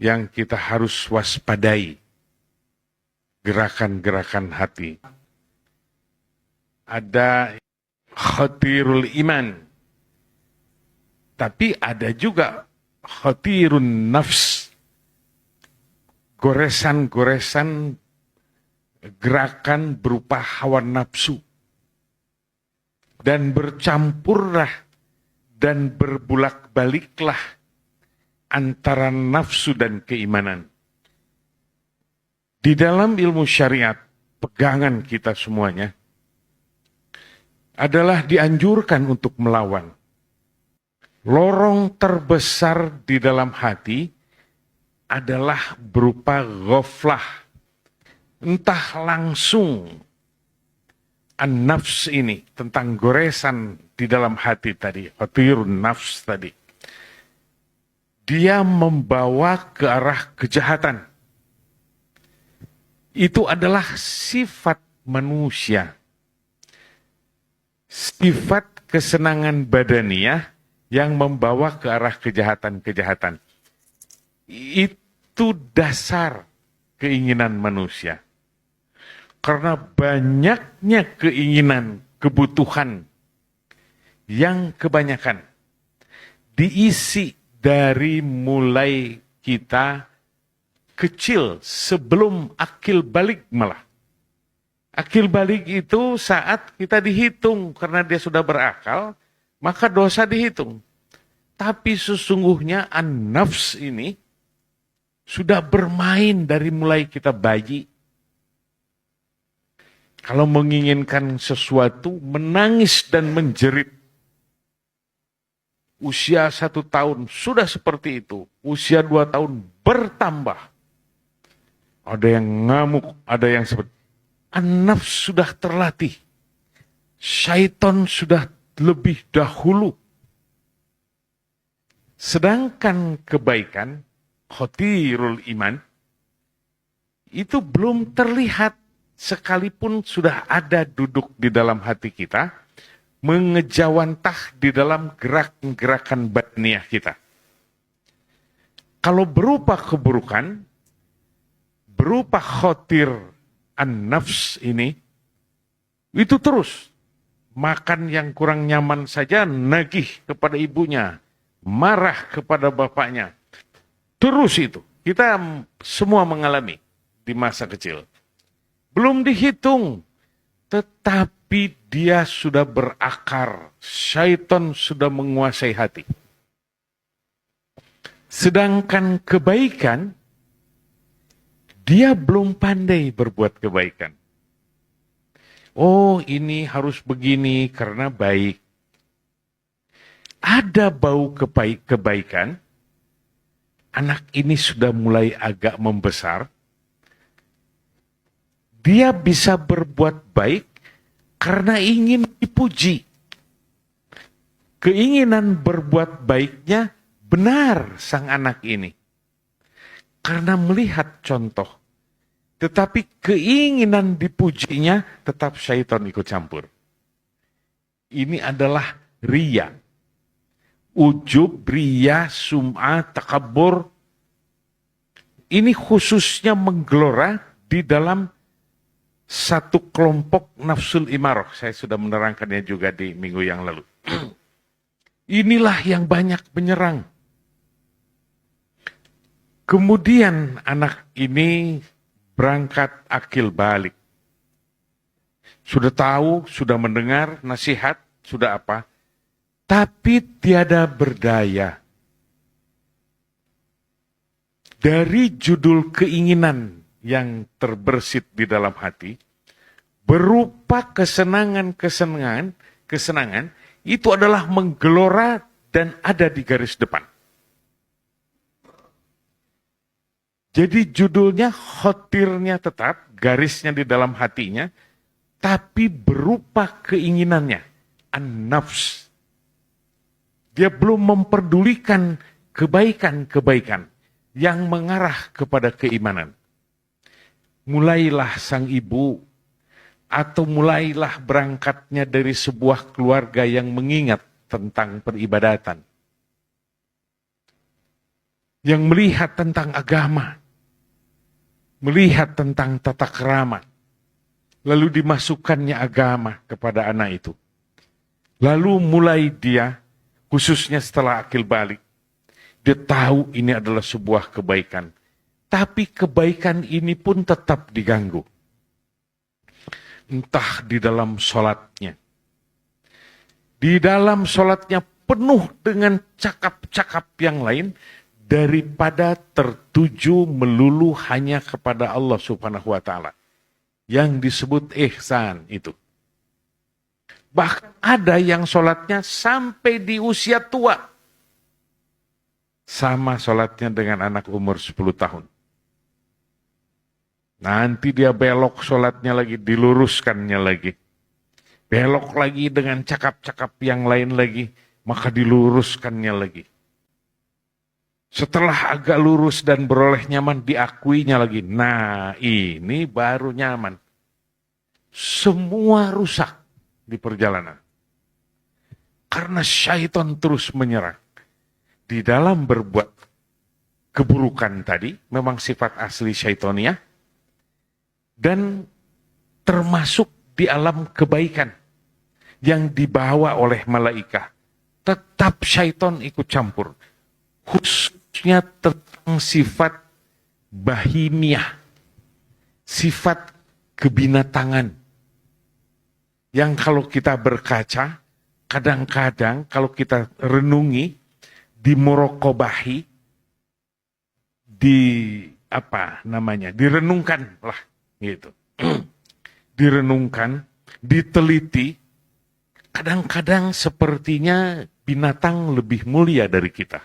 yang kita harus waspadai, gerakan-gerakan hati. Ada khatirul iman, tapi ada juga khatirun nafs, goresan-goresan gerakan berupa hawa nafsu, dan bercampurlah dan berbulak-baliklah antara nafsu dan keimanan. Di dalam ilmu syariat, pegangan kita semuanya adalah dianjurkan untuk melawan. Lorong terbesar di dalam hati adalah berupa ghaflah. Entah langsung an-nafs ini, tentang goresan di dalam hati tadi, khatirun nafs tadi. Dia membawa ke arah kejahatan. Itu adalah sifat manusia. Sifat kesenangan badaniah yang membawa ke arah kejahatan-kejahatan. Itu dasar keinginan manusia. Karena banyaknya keinginan, kebutuhan yang kebanyakan diisi dari mulai kita kecil sebelum akil balik malah. Akil balik itu saat kita dihitung karena dia sudah berakal, maka dosa dihitung. Tapi sesungguhnya an-nafs ini sudah bermain dari mulai kita bayi. Kalau menginginkan sesuatu, menangis dan menjerit. Usia 1 tahun sudah seperti itu. Usia 2 tahun bertambah. Ada yang ngamuk, ada yang seperti. An-nafs sudah terlatih. Syaitan sudah lebih dahulu. Sedangkan kebaikan, khatirul iman, itu belum terlihat. Sekalipun sudah ada duduk di dalam hati kita, mengejawantah di dalam gerakan-gerakan batniah kita. Kalau berupa keburukan, berupa khatir an-nafs ini, itu terus. Makan yang kurang nyaman saja, nagih kepada ibunya, marah kepada bapaknya. Terus itu, kita semua mengalami di masa kecil. Belum dihitung, tetapi dia sudah berakar. Syaitan sudah menguasai hati. Sedangkan kebaikan, dia belum pandai berbuat kebaikan. Oh, ini harus begini karena baik. Ada bau kebaikan, anak ini sudah mulai agak membesar. Dia bisa berbuat baik karena ingin dipuji. Keinginan berbuat baiknya benar sang anak ini. Karena melihat contoh. Tetapi keinginan dipujinya tetap syaitan ikut campur. Ini adalah riya. Ujub, riya, sum'ah, takabur. Ini khususnya menggelora di dalam satu kelompok nafsul imarah. Saya sudah menerangkannya juga di minggu yang lalu. Inilah yang banyak menyerang. Kemudian anak ini berangkat akil balik. Sudah tahu, sudah mendengar nasihat, sudah apa. Tapi tiada berdaya. Dari judul keinginan yang terbersit di dalam hati, berupa kesenangan, itu adalah menggelora dan ada di garis depan. Jadi judulnya khotirnya tetap, garisnya di dalam hatinya, tapi berupa keinginannya, an-nafs. Dia belum memperdulikan kebaikan-kebaikan yang mengarah kepada keimanan. Mulailah sang ibu atau mulailah berangkatnya dari sebuah keluarga yang mengingat tentang peribadatan. yang melihat tentang agama, melihat tentang tata krama, lalu dimasukkannya agama kepada anak itu. Lalu mulai dia, khususnya setelah akil balik, dia tahu ini adalah sebuah kebaikan. Tapi kebaikan ini pun tetap diganggu. Entah di dalam sholatnya. Di dalam sholatnya penuh dengan cakap-cakap yang lain, daripada tertuju melulu hanya kepada Allah Subhanahu wa Ta'ala. Yang disebut ihsan itu. Bahkan ada yang sholatnya sampai di usia tua. Sama sholatnya dengan anak umur 10 tahun. Nanti dia belok sholatnya lagi, diluruskannya lagi. Belok lagi dengan cakap-cakap yang lain lagi, maka diluruskannya lagi. Setelah agak lurus dan beroleh nyaman, diakuinya lagi. Nah, ini baru nyaman. Semua rusak di perjalanan. Karena syaitan terus menyerang. Di dalam berbuat keburukan tadi, memang sifat asli syaitania, dan termasuk di alam kebaikan yang dibawa oleh malaikat. Tetap syaitan ikut campur. Khususnya tentang sifat bahimiah, sifat kebinatangan. Yang kalau kita berkaca, kadang-kadang kalau kita renungi, dimurokobahi, direnungkan lah gitu. Direnungkan, diteliti, kadang-kadang sepertinya binatang lebih mulia dari kita.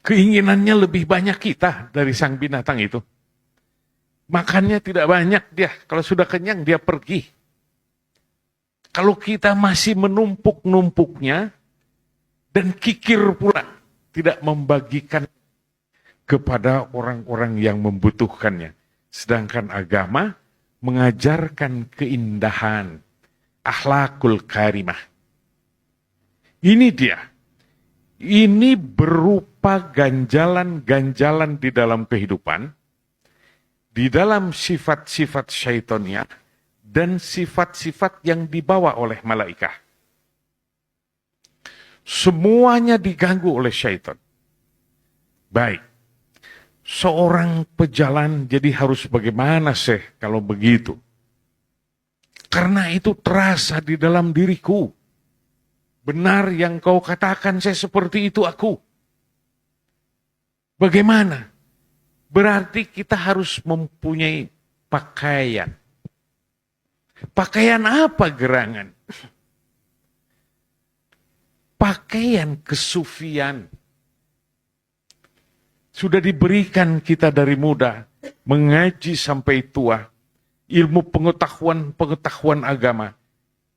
Keinginannya lebih banyak kita dari sang binatang itu. Makannya tidak banyak dia, kalau sudah kenyang dia pergi. Kalau kita masih menumpuk-numpuknya dan kikir pula, tidak membagikan kepada orang-orang yang membutuhkannya. Sedangkan agama mengajarkan keindahan, akhlakul karimah. Ini dia. Ini berupa ganjalan-ganjalan di dalam kehidupan, di dalam sifat-sifat syaitannya, dan sifat-sifat yang dibawa oleh malaikat. Semuanya diganggu oleh syaitan. Baik. Seorang pejalan jadi harus bagaimana sih kalau begitu? Karena itu terasa di dalam diriku. Benar yang kau katakan, saya seperti itu aku. Bagaimana? Berarti kita harus mempunyai pakaian. Pakaian apa gerangan? Pakaian kesufian. Sudah diberikan kita dari muda, mengaji sampai tua, ilmu pengetahuan agama,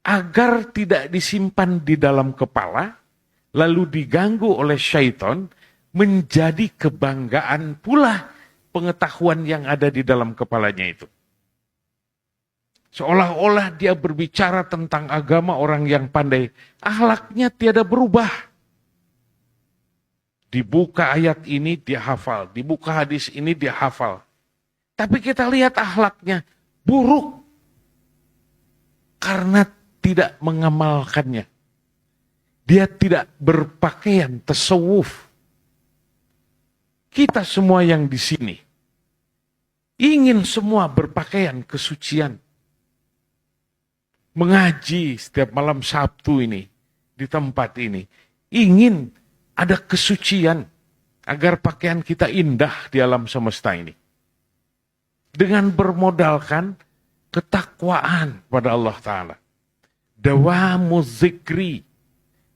agar tidak disimpan di dalam kepala, lalu diganggu oleh syaitan, menjadi kebanggaan pula pengetahuan yang ada di dalam kepalanya itu. Seolah-olah dia berbicara tentang agama orang yang pandai, akhlaknya tiada berubah. Dibuka ayat ini dia hafal, dibuka hadis ini dia hafal. Tapi kita lihat akhlaknya buruk karena tidak mengamalkannya. Dia tidak berpakaian tasawuf. Kita semua yang di sini ingin semua berpakaian kesucian. Mengaji setiap malam Sabtu ini di tempat ini, ingin ada kesucian agar pakaian kita indah di alam semesta ini. Dengan bermodalkan ketakwaan pada Allah Ta'ala. Dawamu zikri,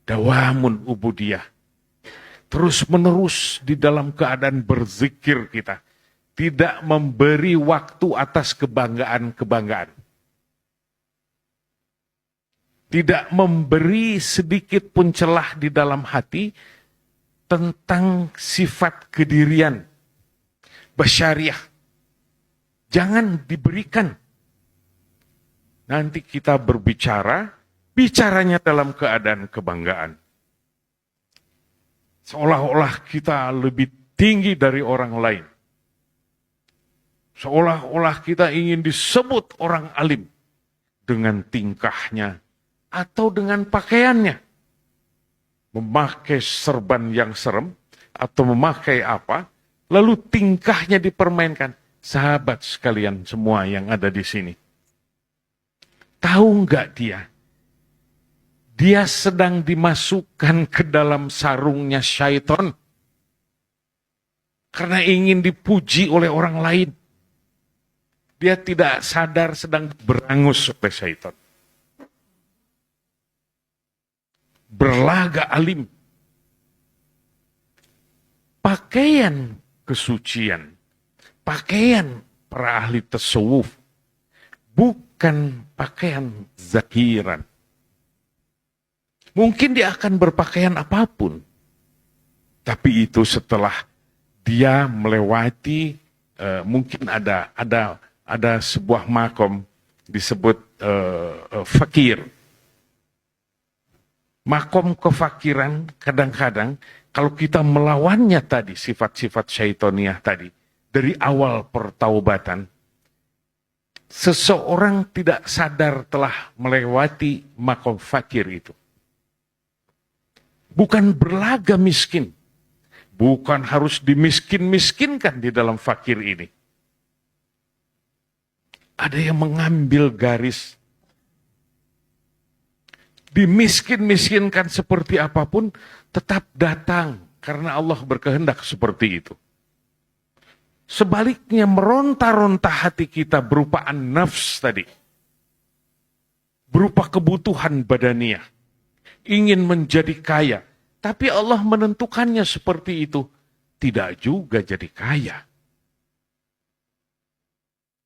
dawamun ubudiyah. Terus menerus di dalam keadaan berzikir kita. Tidak memberi waktu atas kebanggaan-kebanggaan. Tidak memberi sedikit pun celah di dalam hati tentang sifat kedirian basyariah. Jangan diberikan. Nanti kita berbicara, bicaranya dalam keadaan kebanggaan. Seolah-olah kita lebih tinggi dari orang lain. Seolah-olah kita ingin disebut orang alim dengan tingkahnya atau dengan pakaiannya. Memakai serban yang serem atau memakai apa, lalu tingkahnya dipermainkan. Sahabat sekalian semua yang ada di sini. Tahu nggak dia? Dia sedang dimasukkan ke dalam sarungnya syaitan. Karena ingin dipuji oleh orang lain. Dia tidak sadar sedang berangus oleh syaitan. Berlaga alim. Pakaian kesucian. Pakaian para ahli tasawuf. Bukan pakaian zahiran. Mungkin dia akan berpakaian apapun. Tapi itu setelah dia melewati, mungkin ada sebuah makom disebut fakir. Makom kefakiran kadang-kadang kalau kita melawannya tadi, sifat-sifat syaitoniah tadi, dari awal pertaubatan, seseorang tidak sadar telah melewati makom fakir itu. Bukan berlaga miskin. Bukan harus dimiskin-miskinkan di dalam fakir ini. Ada yang mengambil garis. Dimiskin-miskinkan seperti apapun, tetap datang. Karena Allah berkehendak seperti itu. Sebaliknya meronta-ronta hati kita berupa an-nafs tadi. Berupa kebutuhan badaniah. Ingin menjadi kaya. Tapi Allah menentukannya seperti itu. Tidak juga jadi kaya.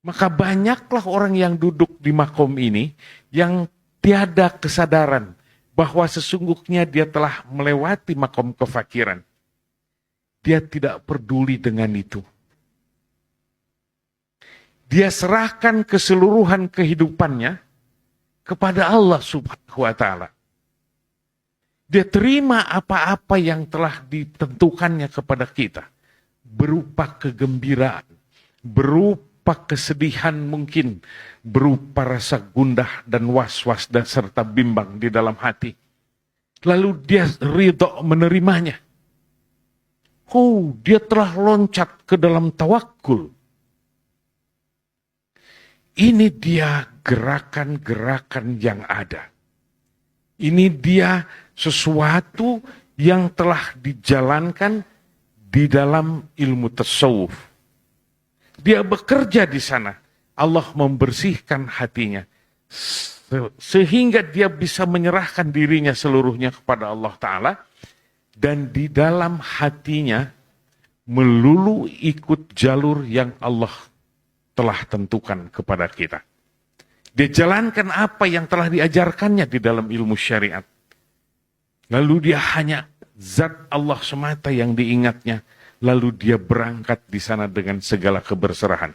Maka banyaklah orang yang duduk di makom ini yang tiada kesadaran bahwa sesungguhnya dia telah melewati makom kefakiran. Dia tidak peduli dengan itu. Dia serahkan keseluruhan kehidupannya kepada Allah Subhanahu wa Ta'ala. Dia terima apa-apa yang telah ditentukannya kepada kita. Berupa kegembiraan, berupa kesedihan mungkin, berupa rasa gundah dan was-was dan serta bimbang di dalam hati. Lalu dia ridho menerimanya. Oh, dia telah loncat ke dalam tawakul. Ini dia gerakan-gerakan yang ada. Ini dia sesuatu yang telah dijalankan di dalam ilmu tasawuf. Dia bekerja di sana. Allah membersihkan hatinya. Sehingga dia bisa menyerahkan dirinya seluruhnya kepada Allah Ta'ala. Dan di dalam hatinya melulu ikut jalur yang Allah telah tentukan kepada kita. Dia jalankan apa yang telah diajarkannya di dalam ilmu syariat. Lalu dia hanya zat Allah semata yang diingatnya. Lalu dia berangkat di sana dengan segala keberserahan.